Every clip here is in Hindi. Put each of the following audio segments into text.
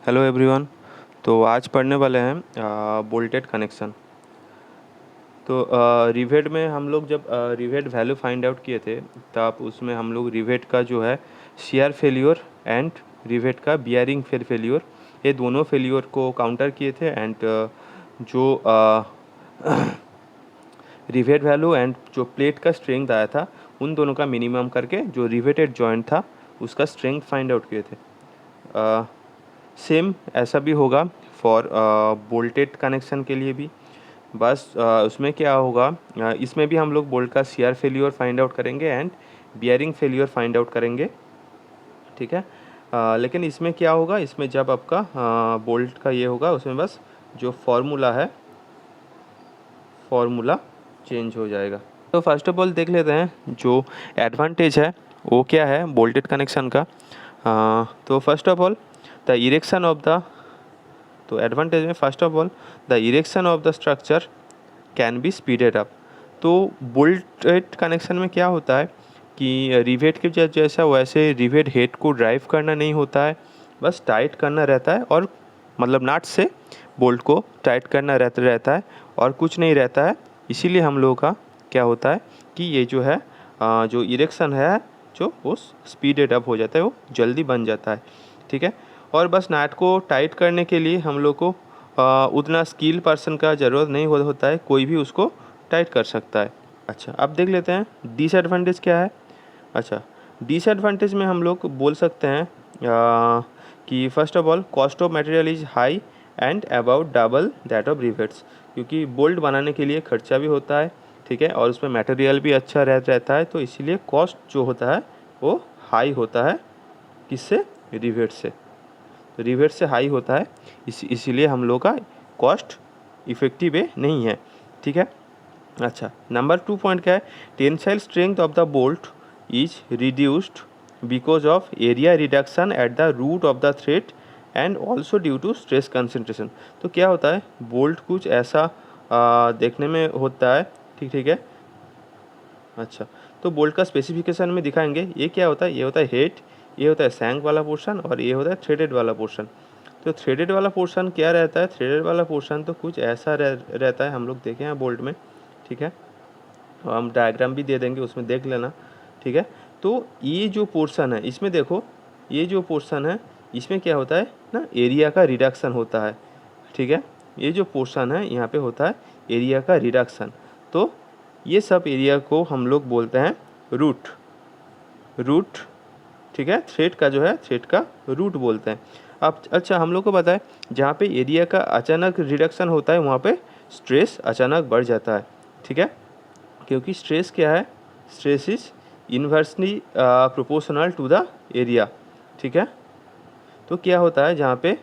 Hello everyone. तो आज पढ़ने वाले हैं बोल्टेड कनेक्शन। तो रिवेट में हम लोग जब रिवेट वैल्यू फाइंड आउट किए थे तब उसमें हम लोग रिवेट का जो है शियर फेल्योर एंड रिवेट का बियरिंग फेल्योर, ये दोनों फेल्योर को काउंटर किए थे। एंड जो रिवेट वैल्यू एंड जो प्लेट का स्ट्रेंथ आया था उन दोनों का मिनिमम करके जो रिवेटेड जॉइंट था उसका स्ट्रेंथ फाइंड आउट किए थे। सेम ऐसा भी होगा फॉर बोल्टेड कनेक्शन के लिए भी। बस उसमें क्या होगा, इसमें भी हम लोग बोल्ट का शियर फेल्योर फाइंड आउट करेंगे and bearing failure find out करेंगे, ठीक है। लेकिन इसमें क्या होगा, इसमें जब आपका बोल्ट का ये होगा उसमें बस जो फॉर्मूला है फॉर्मूला चेंज हो जाएगा। तो फर्स्ट ऑफ ऑल देख लेते हैं जो एडवांटेज है वो क्या है बोल्टेड कनेक्शन का। तो first of all the erection of the, तो एडवांटेज में first of all the erection of the structure can be speeded up. तो बोल्टेड कनेक्शन में क्या होता है कि रिवेट के जैसा वैसे रिवेट हेड को ड्राइव करना नहीं होता है, बस टाइट करना रहता है और मतलब नट से बोल्ट को टाइट करना रहता है और कुछ नहीं रहता है। इसीलिए हम लोगों का क्या होता है कि ये जो है जो इरेक्शन है जो वो स्पीडेड अप हो जाता है, वो जल्दी बन जाता है, ठीक है। और बस नट को टाइट करने के लिए हम लोग को उतना स्किल पर्सन का ज़रूरत नहीं होता है, कोई भी उसको टाइट कर सकता है। अच्छा, अब देख लेते हैं डिसएडवांटेज क्या है। अच्छा, डिसएडवांटेज में हम लोग बोल सकते हैं कि first of all cost of material is high and about double that of rivets, क्योंकि बोल्ट बनाने के लिए खर्चा भी होता है, ठीक है, और उसमें मटेरियल भी अच्छा रहता है, तो इसीलिए कॉस्ट जो होता है वो हाई होता है। किससे? रिवेट से। तो रिवेट से हाई होता है, इसीलिए हम लोग का कॉस्ट इफेक्टिव नहीं है, ठीक है। अच्छा, नंबर 2 पॉइंट क्या है, tensile strength of the bolt is reduced because of area reduction at the root of the thread and also due to stress concentration. तो क्या होता है, बोल्ट कुछ ऐसा देखने में होता है, ठीक है। अच्छा, तो बोल्ट का स्पेसिफिकेशन में दिखाएंगे। ये क्या होता है, ये होता है हेड, ये होता है सैंक वाला पोर्शन और ये होता है थ्रेडेड वाला पोर्शन। तो थ्रेडेड वाला पोर्शन क्या रहता है, थ्रेडेड वाला पोर्शन तो कुछ ऐसा रहता है, हम लोग देखे हैं बोल्ट में, ठीक है। हम डायग्राम भी दे देंगे, उसमें देख लेना, ठीक है। तो ये जो पोर्शन है इसमें देखो, ये जो पोर्शन है इसमें क्या होता है ना, एरिया का रिडक्शन होता है, ठीक है। ये जो पोर्शन है यहाँ पे होता है एरिया का रिडक्शन। तो ये सब एरिया को हम लोग बोलते हैं रूट, ठीक है। थ्रेड का जो है थ्रेड का रूट बोलते हैं। अब अच्छा, हम लोग को पता है जहाँ पे एरिया का अचानक रिडक्शन होता है वहाँ पे स्ट्रेस अचानक बढ़ जाता है, ठीक है, क्योंकि स्ट्रेस क्या है, stress is inversely proportional to the area, ठीक है। तो क्या होता है जहाँ पे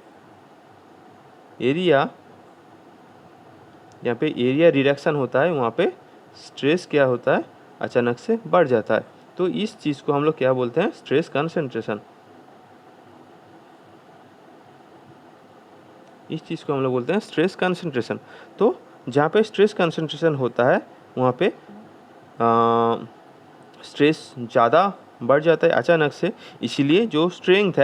एरिया, यहाँ पे एरिया रिडक्शन होता है वहाँ पे स्ट्रेस क्या होता है, अचानक से बढ़ जाता है। तो इस चीज़ को हम लोग क्या बोलते हैं, स्ट्रेस कंसंट्रेशन। इस चीज़ को हम लोग बोलते हैं स्ट्रेस कंसंट्रेशन। तो जहाँ पे स्ट्रेस कंसंट्रेशन होता है वहाँ पे स्ट्रेस ज़्यादा बढ़ जाता है अचानक से, इसीलिए जो स्ट्रेंथ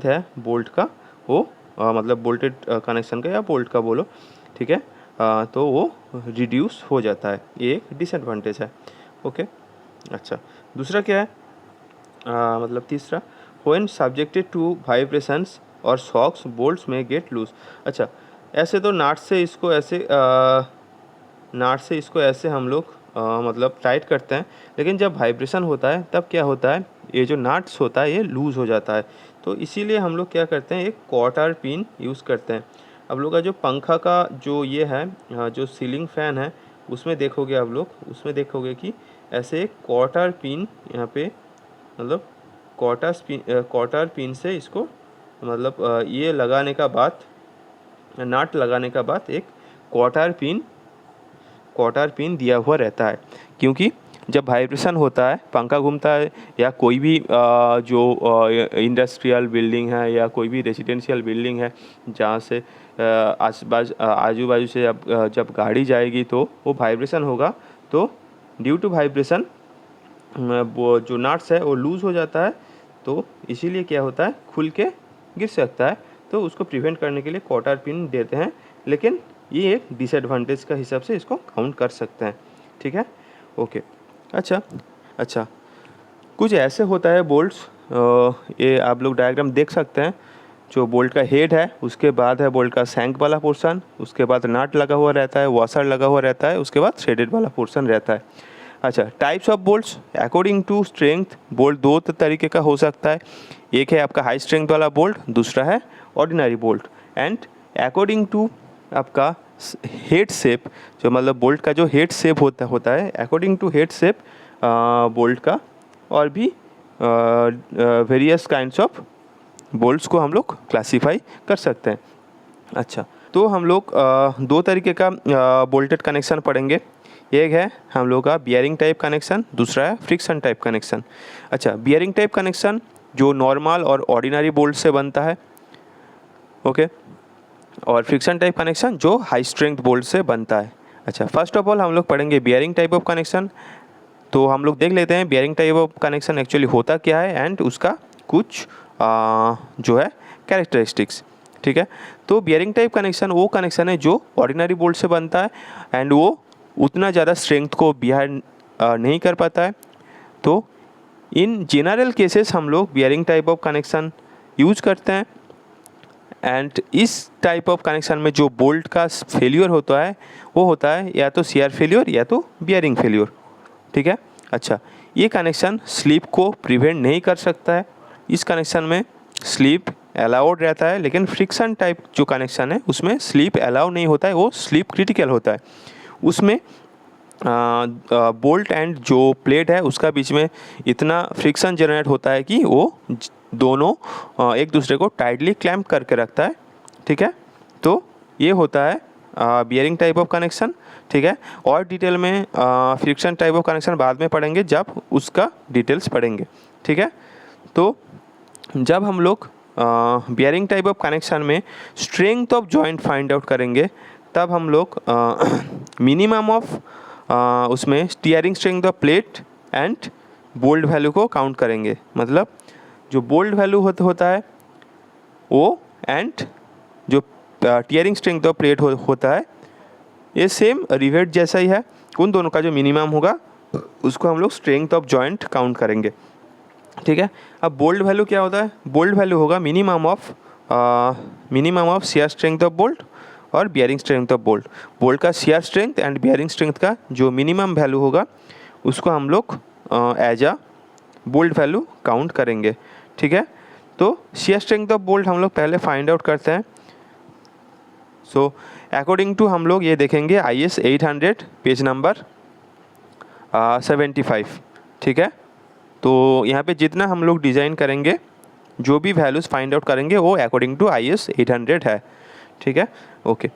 है बोल्ट का वो मतलब बोल्टेड कनेक्शन का या बोल्ट का बोलो, ठीक है, तो वो रिड्यूस हो जाता है। ये एक डिसएडवांटेज है, ओके। अच्छा, दूसरा क्या है, मतलब तीसरा, व्हेन सब्जेक्टेड टू वाइब्रेशंस और शॉक्स बोल्ट्स में गेट लूज। अच्छा, ऐसे तो नाट से इसको ऐसे हम लोग मतलब टाइट करते हैं, लेकिन जब वाइब्रेशन होता है तब क्या होता है, ये जो नाट्स होता है ये लूज़ हो जाता है। तो इसीलिए हम लोग क्या करते हैं, एक क्वार्टर पिन यूज़ करते हैं। अब लोग का जो पंखा का जो ये है जो सीलिंग फ़ैन है उसमें देखोगे, आप लोग उसमें देखोगे कि ऐसे एक क्वार्टर पिन यहाँ पे, मतलब क्वार्टर पिन से इसको मतलब ये लगाने का बाद, नट लगाने का बाद एक क्वार्टर पिन दिया हुआ रहता है, क्योंकि जब वाइब्रेशन होता है, पंखा घूमता है या कोई भी जो इंडस्ट्रियल बिल्डिंग है या कोई भी रेजिडेंशियल बिल्डिंग है जहाँ से आजू बाजू से जब गाड़ी जाएगी तो वो वाइब्रेशन होगा। तो ड्यू टू वाइब्रेशन वो जो नट्स है वो लूज़ हो जाता है, तो इसीलिए क्या होता है, खुल के गिर सकता है, तो उसको प्रिवेंट करने के लिए क्वार्टर पिन देते हैं, लेकिन ये एक डिसएडवांटेज का हिसाब से इसको काउंट कर सकते हैं, ठीक है। ओके, अच्छा कुछ ऐसे होता है बोल्ट्स, ये आप लोग डायग्राम देख सकते हैं। जो बोल्ट का हेड है, उसके बाद है बोल्ट का शैंक वाला पोर्शन, उसके बाद नट लगा हुआ रहता है, वॉशर लगा हुआ रहता है, उसके बाद थ्रेडेड वाला पोर्शन रहता है। अच्छा, types of bolts according to strength, bolt दो तरीके का हो सकता है। एक है आपका हाई स्ट्रेंथ वाला बोल्ट, दूसरा है ordinary bolt. And according to आपका हेड शेप, जो मतलब बोल्ट का जो हेड शेप होता है, according to head shape bolt का और भी वेरियस काइंड्स ऑफ बोल्ट्स को हम लोग क्लासीफाई कर सकते हैं। अच्छा, तो हम लोग दो तरीके का बोल्टेड कनेक्शन पढ़ेंगे। एक है हम लोग का बियरिंग टाइप कनेक्शन, दूसरा है फ्रिक्शन टाइप कनेक्शन। अच्छा, बियरिंग टाइप कनेक्शन जो नॉर्मल और ऑर्डिनरी बोल्ट से बनता है, ओके, और फ्रिक्शन टाइप कनेक्शन जो हाई स्ट्रेंथ बोल्ट से बनता है। अच्छा, फर्स्ट ऑफ ऑल हम लोग पढ़ेंगे बियरिंग टाइप ऑफ कनेक्शन। तो हम लोग देख लेते हैं bearing type of connection actually होता क्या है एंड उसका कुछ जो है कैरेक्टरिस्टिक्स, ठीक है। तो बियरिंग टाइप कनेक्शन वो कनेक्शन है जो ऑर्डिनरी बोल्ट से बनता है एंड वो उतना ज़्यादा स्ट्रेंथ को बियर नहीं कर पाता है। तो इन जनरल केसेस हम लोग bearing type of connection use करते हैं। एंड इस टाइप ऑफ कनेक्शन में जो बोल्ट का फेल्यूर होता है वो होता है या तो शियर फेल्यूर या तो बियरिंग फेल्यूर, ठीक है। अच्छा, ये कनेक्शन स्लिप को प्रिवेंट नहीं कर सकता है। इस कनेक्शन में स्लिप अलाउड रहता है, लेकिन फ्रिक्शन टाइप जो कनेक्शन है उसमें स्लिप अलाउ नहीं होता है, वो स्लिप क्रिटिकल होता है। उसमें बोल्ट एंड जो प्लेट है उसका बीच में इतना फ्रिक्शन जनरेट होता है कि वो दोनों एक दूसरे को टाइटली क्लैम्प करके रखता है, ठीक है। तो ये होता है बियरिंग टाइप ऑफ कनेक्शन, ठीक है। और डिटेल में फ्रिक्शन टाइप ऑफ कनेक्शन बाद में पढ़ेंगे जब उसका डिटेल्स पढ़ेंगे, ठीक है। तो जब हम लोग बियरिंग टाइप ऑफ कनेक्शन में strength of joint find out करेंगे, तब हम लोग मिनिमम ऑफ उसमें steering strength of plate and bolt value को काउंट करेंगे। मतलब जो बोल्ट वैल्यू होता है वो एंड जो टीयरिंग स्ट्रेंथ ऑफ प्लेट होता है, ये सेम रिवेट जैसा ही है। उन दोनों का जो मिनिमम होगा उसको हम लोग स्ट्रेंथ ऑफ जॉइंट काउंट करेंगे, ठीक है। अब बोल्ट वैल्यू क्या होता है? बोल्ट वैल्यू होगा minimum of shear strength of bolt और bearing strength of bolt. Bolt का shear strength and bearing strength का जो मिनिमम वैल्यू होगा उसको हम लोग as a bolt value count करेंगे, ठीक है। तो शियर स्ट्रेंथ ऑफ बोल्ट हम लोग पहले फाइंड आउट करते हैं। सो अकॉर्डिंग टू हम लोग ये देखेंगे IS 800 पेज नंबर 75, ठीक है। तो यहाँ पे जितना हम लोग डिज़ाइन करेंगे, जो भी वैल्यूज़ फाइंड आउट करेंगे वो अकॉर्डिंग टू IS 800 है, ठीक है। ओके,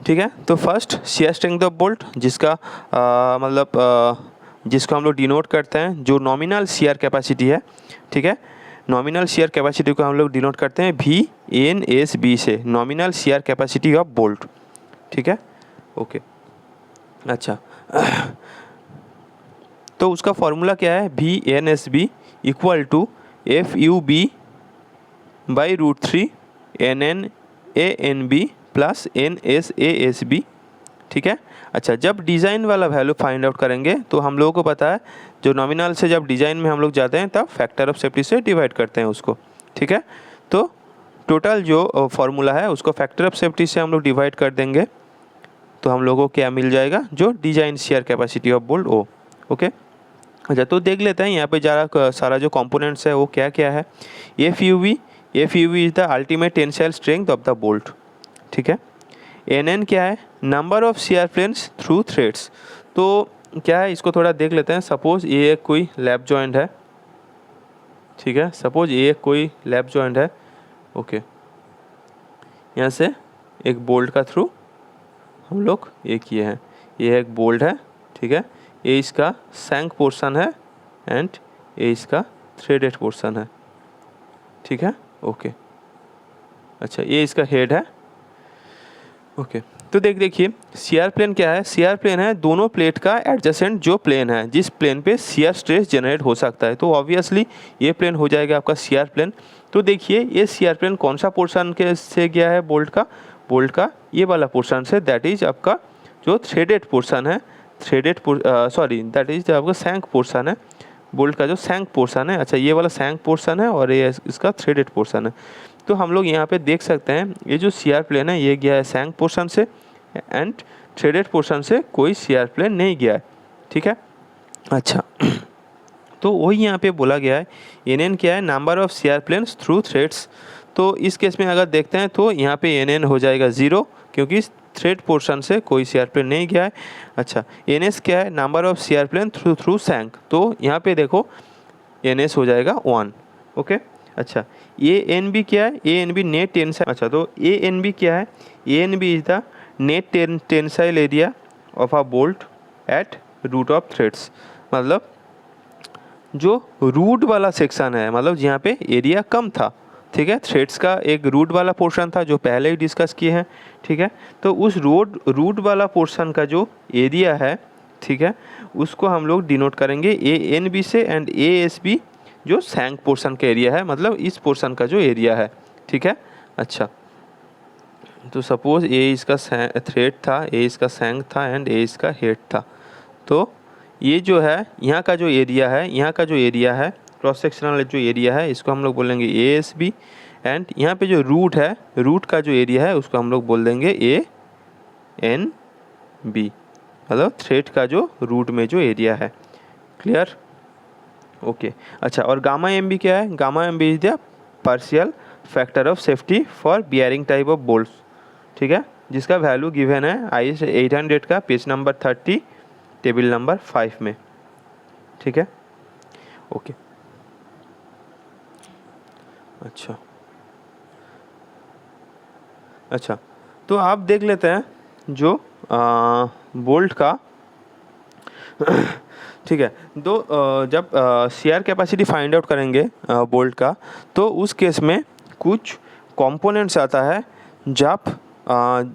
ठीक है। तो first shear strength of bolt, जिसका जिसको हम लोग डिनोट करते हैं जो नॉमिनल शियर कैपेसिटी है, ठीक है। नॉमिनल शियर कैपेसिटी को हम लोग डिनोट करते हैं VNSB से, nominal shear capacity of bolt, ठीक है। ओके, अच्छा तो उसका फॉर्मूला क्या है? VNSB equal to FUB by √3 NNANB plus NSASB, ठीक है। अच्छा, जब डिज़ाइन वाला वैल्यू फाइंड आउट करेंगे तो हम लोगों को पता है जो नॉमिनल से जब डिज़ाइन में हम लोग जाते हैं तब फैक्टर ऑफ सेफ्टी से डिवाइड करते हैं उसको, ठीक है। तो टोटल जो फॉर्मूला है उसको फैक्टर ऑफ सेफ्टी से हम लोग डिवाइड कर देंगे, तो हम लोगों को क्या मिल जाएगा? जो design shear capacity of bolt ओ, ओके। अच्छा, तो देख लेते हैं यहाँ पे सारा जो कंपोनेंट्स है वो क्या क्या है। FUB is the ultimate tensile strength of the bolt, ठीक है। NN क्या है? Number of shear planes through threads. तो क्या है, इसको थोड़ा देख लेते हैं। सपोज ये एक कोई लैप जॉइंट है, ठीक है। सपोज ये एक कोई लैप जॉइंट है, ओके। यहाँ से एक बोल्ट का थ्रू हम लोग ये किए हैं, ये एक बोल्ट है, ठीक है। ये इसका शैंक पोर्शन है एंड ये इसका थ्रेडेड पोर्शन है, ठीक है। ओके, अच्छा ये इसका हेड है, ओके। तो देखिए शियर प्लेन क्या है, शियर प्लेन है दोनों प्लेट का एडजेसेंट जो प्लेन है, जिस प्लेन पे शियर स्ट्रेस जनरेट हो सकता है। तो ऑब्वियसली ये प्लेन हो जाएगा आपका शियर प्लेन। तो देखिए ये शियर प्लेन कौन सा पोर्शन के से गया है, बोल्ट का ये वाला पोर्शन से, दैट इज आपका जो थ्रेडेड पोर्शन है, दैट इज आपका सैंक पोर्शन है, बोल्ट का जो सैंक पोर्शन है। अच्छा, ये वाला सैंक पोर्शन है और ये इसका थ्रेडेड पोर्शन है। तो हम लोग यहाँ पे देख सकते हैं ये जो शियर प्लेन है ये गया है सैंक पोर्शन से, एंड थ्रेडेड पोर्शन से कोई शियर प्लेन नहीं गया है, ठीक है। अच्छा तो वही यहाँ पे बोला गया है एन क्या है, number of shear planes through threads. तो इस केस में अगर देखते हैं तो यहाँ पे एन हो जाएगा 0, क्योंकि थ्रेड पोर्शन से कोई शियर प्लेन नहीं गया है। अच्छा, एन क्या है, number of shear plane through shank. तो यहाँ पे देखो एन हो जाएगा 1, ओके। अच्छा, ए एन बी क्या है, A N B net tensile. अच्छा, तो ए एन बी क्या है, A N B is the net tensile area of a bolt at root of threads. मतलब जो रूट वाला सेक्शन है, मतलब जहाँ पे एरिया कम था, ठीक है, थ्रेड्स का एक रूट वाला पोर्शन था जो पहले ही डिस्कस किए हैं, ठीक है। तो उस रूट वाला पोर्शन का जो एरिया है, ठीक है, उसको हम लोग डिनोट करेंगे ए एन बी से, एंड ए एस बी जो सैंक पोर्शन का एरिया है, मतलब इस पोर्शन का जो एरिया है, ठीक है। अच्छा, तो सपोज ए इसका थ्रेड था, ए इसका सैंक था, एंड ए इसका हेड था। तो ये जो है यहाँ का जो एरिया है, यहाँ का जो एरिया है, क्रॉस सेक्शनल जो एरिया है, इसको हम लोग बोलेंगे ए एस बी, एंड यहाँ पे जो रूट है, रूट का जो एरिया है उसको हम लोग बोल देंगे ए एन बी, मतलब थ्रेड का जो रूट में जो एरिया है। Clear, okay. अच्छा, और गामा एम बी क्या है, gamma M B is the partial factor of safety for bearing type of bolts, ठीक है, जिसका वैल्यू गिवन है IS 800 का पेज नंबर 30 टेबल नंबर 5 में, ठीक है, ओके। अच्छा, तो आप देख लेते हैं जो बोल्ट का ठीक है। तो जब शेयर कैपेसिटी फाइंड आउट करेंगे बोल्ट का, तो उस केस में कुछ कंपोनेंट्स आता है जब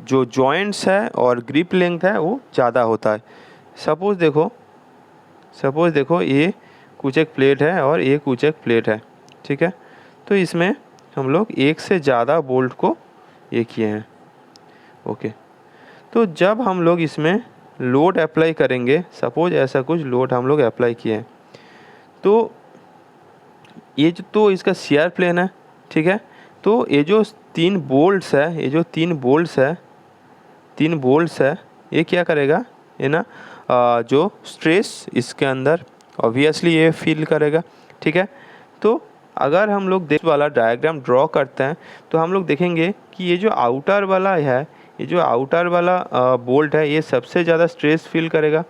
जो जॉइंट्स है और ग्रिप लेंथ है वो ज़्यादा होता है। सपोज़ देखो ये कुछ एक प्लेट है और ये कुछ एक प्लेट है, ठीक है। तो इसमें हम लोग एक से ज़्यादा बोल्ट को ये किए हैं, ओके। तो जब हम लोग इसमें लोड अप्लाई करेंगे, सपोज ऐसा कुछ लोड हम लोग अप्लाई किए हैं, तो ये जो तो इसका शियर प्लेन है, ठीक है। तो ये जो तीन बोल्ट्स है, ये क्या करेगा, ये ना जो स्ट्रेस इसके अंदर ऑब्वियसली ये फील करेगा, ठीक है। तो अगर हम लोग देख वाला डायग्राम ड्रॉ करते हैं तो हम लोग देखेंगे कि ये जो आउटर वाला है, ये जो आउटर वाला बोल्ट है, ये सबसे ज़्यादा स्ट्रेस फील करेगा,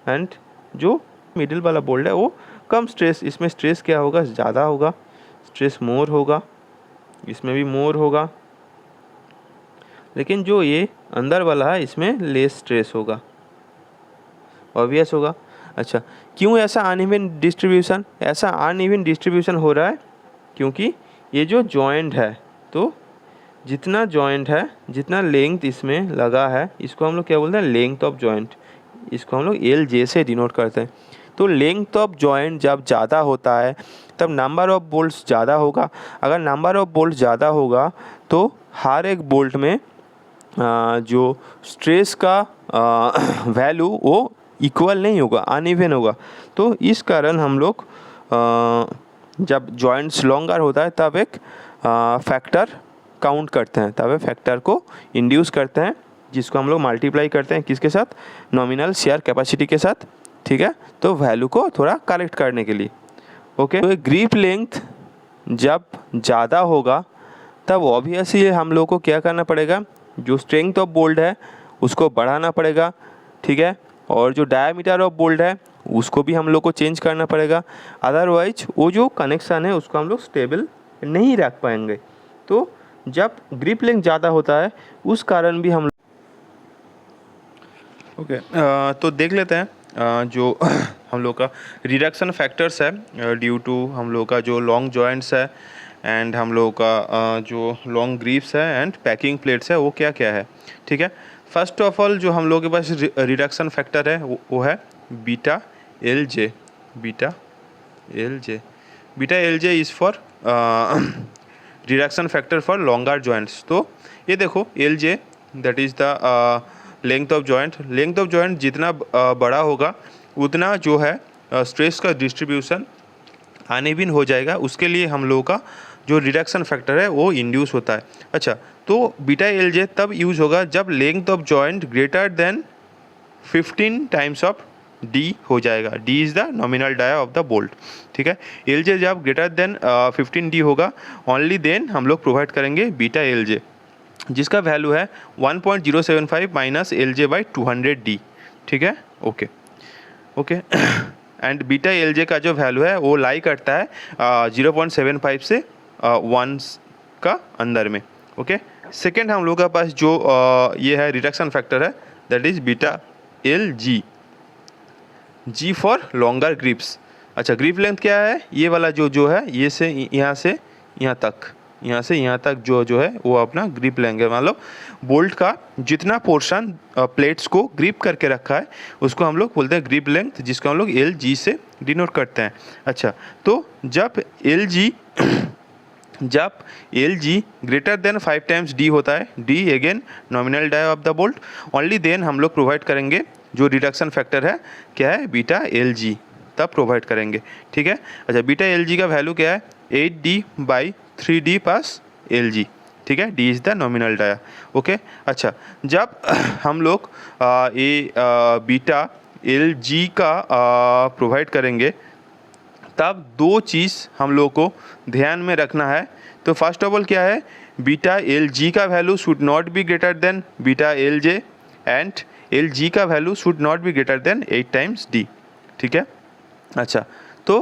एंड जो मिडिल वाला बोल्ट है वो कम स्ट्रेस, इसमें स्ट्रेस क्या होगा, ज़्यादा होगा, स्ट्रेस मोर होगा, इसमें भी मोर होगा। लेकिन जो ये अंदर वाला है इसमें लेस स्ट्रेस होगा, ऑब्वियस होगा। अच्छा, क्यों ऐसा अनइवन डिस्ट्रीब्यूशन हो रहा है, क्योंकि ये जो जॉइंट है, तो जितना जॉइंट है, जितना लेंथ इसमें लगा है, इसको हम लोग क्या बोलते हैं, लेंथ ऑफ जॉइंट, इसको हम लोग LJ से डिनोट करते हैं। तो लेंथ ऑफ जॉइंट जब ज़्यादा होता है तब नंबर ऑफ बोल्ट्स ज़्यादा होगा। अगर नंबर ऑफ बोल्ट ज़्यादा होगा तो हर एक बोल्ट में जो स्ट्रेस का वैल्यू वो इक्वल नहीं होगा, अनइवन होगा। तो इस कारण हम लोग जब जॉइंट्स लॉन्गर होता है तब एक फैक्टर काउंट करते हैं, तब फैक्टर को इंड्यूस करते हैं, जिसको हम लोग मल्टीप्लाई करते हैं किसके साथ, नॉमिनल शेयर कैपेसिटी के साथ, ठीक है। तो वैल्यू को थोड़ा करेक्ट करने के लिए, ओके। तो ग्रिप लेंथ जब ज़्यादा होगा तब ऑब्वियसली हम लोग को क्या करना पड़ेगा, जो स्ट्रेंथ ऑफ बोल्ट है उसको बढ़ाना पड़ेगा, ठीक है। और जो डायमीटर ऑफ बोल्ट है उसको भी हम लोग को चेंज करना पड़ेगा, अदरवाइज वो जो कनेक्शन है उसको हम लोग स्टेबल नहीं रख पाएंगे। तो जब ग्रिप लेंथ ज़्यादा होता है उस कारण भी हम ओके तो देख लेते हैं जो हम लोग का रिडक्शन फैक्टर्स है ड्यू टू हम लोग का जो लॉन्ग जॉइंट्स है एंड हम लोगों का जो लॉन्ग ग्रीव्स है एंड पैकिंग प्लेट्स है वो क्या क्या है, ठीक है। फर्स्ट ऑफ ऑल जो हम लोगों के पास रिडक्शन फैक्टर है वो है beta L J. Beta L J, beta L J is for reduction factor for longer joints. तो ये देखो L J that is the length of joint. Length of joint जितना बड़ा होगा उतना जो है स्ट्रेस का डिस्ट्रीब्यूशन अनइवन हो जाएगा, उसके लिए हम लोगों का जो रिडक्शन फैक्टर है वो इंड्यूस होता है। अच्छा, तो बीटा एल जे तब यूज होगा जब length of joint greater than 15 times of D हो जाएगा। D is the nominal dia of the bolt, ठीक है। एल जे जब ग्रेटर देन 15 डी होगा ओनली देन हम लोग प्रोवाइड करेंगे बीटा एल जे, जिसका वैल्यू है 1.075 minus L J by 200 D, ठीक है। Okay okay and beta L जे का जो वैल्यू है वो लाई करता है 0.75 से 1 का अंदर में। ओके, सेकेंड हम लोग के पास जो ये है रिडक्शन फैक्टर है that is beta L G. G for longer grips. अच्छा, ग्रिप लेंथ क्या है, ये वाला जो है ये से यहाँ तक, यहाँ से यहाँ तक जो है वो अपना ग्रिप लेंगे। मतलब बोल्ट का जितना पोर्शन प्लेट्स को ग्रिप करके रखा है उसको हम लोग बोलते हैं ग्रिप लेंथ, जिसको हम लोग एल जी से डिनोट करते हैं। अच्छा, तो जब L G greater than 5 times D होता है, D again nominal dia of the bolt, only then हम लोग प्रोवाइड करेंगे जो रिडक्शन फैक्टर है क्या है बीटा एल जी, तब प्रोवाइड करेंगे, ठीक है। अच्छा, बीटा एल जी का वैल्यू क्या है 8D by 3D pass L G, ठीक है। D is the nominal dia. Okay, अच्छा, जब हम लोग ये बीटा एल जी का प्रोवाइड करेंगे तब दो चीज़ हम लोग को ध्यान में रखना है। तो फर्स्ट ऑफ ऑल क्या है, बीटा एल जी का value should not be greater than beta L J and L G का value should not be greater than 8 times D, ठीक है। अच्छा, तो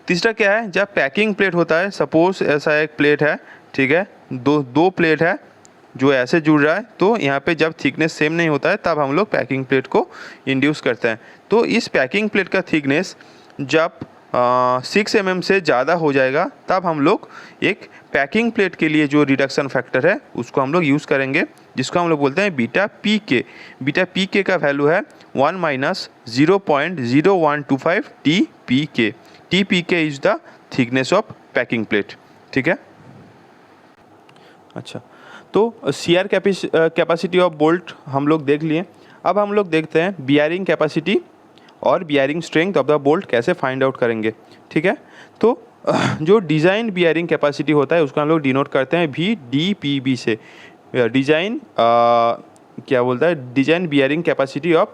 तीसरा क्या है, जब पैकिंग प्लेट होता है, सपोज ऐसा एक प्लेट है, ठीक है, दो प्लेट है जो ऐसे जुड़ रहा है, तो यहाँ पे जब थिकनेस सेम नहीं होता है तब हम लोग पैकिंग प्लेट को इंड्यूस करते हैं। तो इस पैकिंग प्लेट का थिकनेस जब 6 mm से ज़्यादा हो जाएगा तब हम लोग एक पैकिंग प्लेट के लिए जो रिडक्शन फैक्टर है उसको हम लोग यूज़ करेंगे, जिसको हम लोग बोलते हैं बीटा पी के। बीटा पी के का वैल्यू है 1 माइनस 0.0125 टी पी के। टी पी के is the thickness of packing plate, ठीक है। अच्छा, तो सीआर कैपेसिटी ऑफ बोल्ट हम लोग देख लिए। अब हम लोग देखते हैं बियरिंग कैपेसिटी और bearing strength of the bolt कैसे फाइंड आउट करेंगे, ठीक है। तो जो डिज़ाइन बियरिंग कैपेसिटी होता है उसको हम लोग डिनोट करते हैं भी डी पी बी से। डिज़ाइन क्या बोलता है, डिज़ाइन बियरिंग कैपेसिटी ऑफ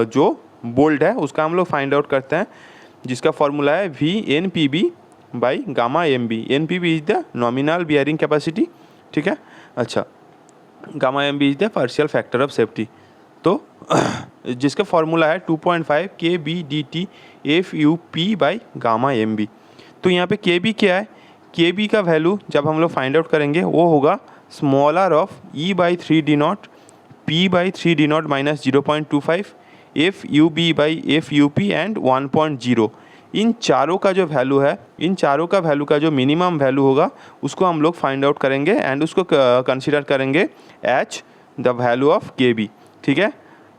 जो बोल्ट है उसका हम लोग फाइंड आउट करते हैं, जिसका फॉर्मूला है V N P B by gamma M B. N P B is the nominal bearing capacity, ठीक है। अच्छा, gamma M B is the partial factor of safety. तो जिसका फॉर्मूला है 2.5 K B D T F U P by gamma M B. तो यहाँ पे के बी क्या है, के बी का वैल्यू जब हम लोग फाइंड आउट करेंगे वो होगा smaller of E by 3 D naught, P by 3 D naught minus 0.25, F U B by F U P and 1.0। इन चारों का जो वैल्यू है, इन चारों का वैल्यू का जो मिनिमम वैल्यू होगा उसको हम लोग फाइंड आउट करेंगे एंड उसको कंसिडर करेंगे एच द वैल्यू ऑफ के बी, ठीक है।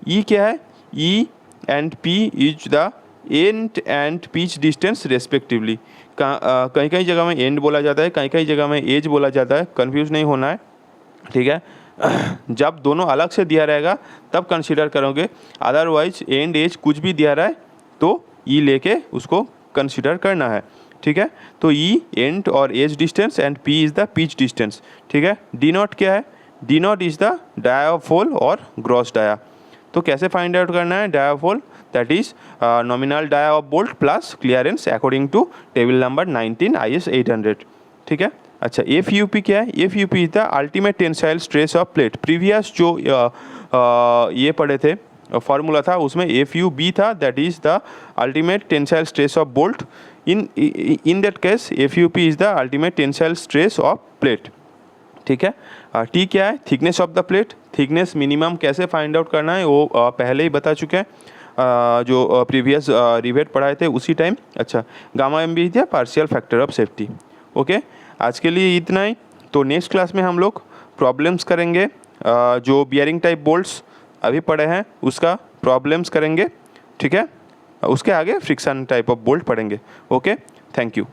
ई क्या है, E and P is the end and pitch distance respectively. कहीं कहीं जगह में एंड बोला जाता है, कहीं कहीं जगह में एज बोला जाता है, कंफ्यूज नहीं होना है, ठीक है। जब दोनों अलग से दिया रहेगा तब कंसीडर करोगे, अदरवाइज एंड एज कुछ भी दिया रहा है तो ई लेके उसको कंसीडर करना है, ठीक है। तो ई एंड और edge distance and P is the pitch distance, ठीक है। डी नॉट क्या है, D naught is the dia of hole और ग्रॉस डाया। तो कैसे फाइंड आउट करना है, dia of hole that is nominal dia of bolt plus clearance according to table number 19 IS 800, ठीक है। अच्छा, एफ यू पी क्या है, F U P is the ultimate tensile stress of plate. Previous जो ये पढ़े थे फार्मूला था उसमें एफ यू बी था, that is the ultimate tensile stress of bolt. In that case F U P is the ultimate tensile stress of plate, ठीक है। टी क्या है, thickness of the plate. Thickness minimum कैसे फाइंड आउट करना है वो पहले ही बता चुके हैं। जो प्रीवियस रिवेट पढ़ाए थे उसी टाइम। अच्छा, गामा एम भी था partial factor of safety. Okay, आज के लिए इतना ही। तो नेक्स्ट क्लास में हम लोग प्रॉब्लम्स करेंगे, जो बियरिंग टाइप बोल्ट्स अभी पढ़े हैं उसका प्रॉब्लम्स करेंगे, ठीक है। उसके आगे फ्रिक्शन टाइप ऑफ बोल्ट पढ़ेंगे। Okay, thank you.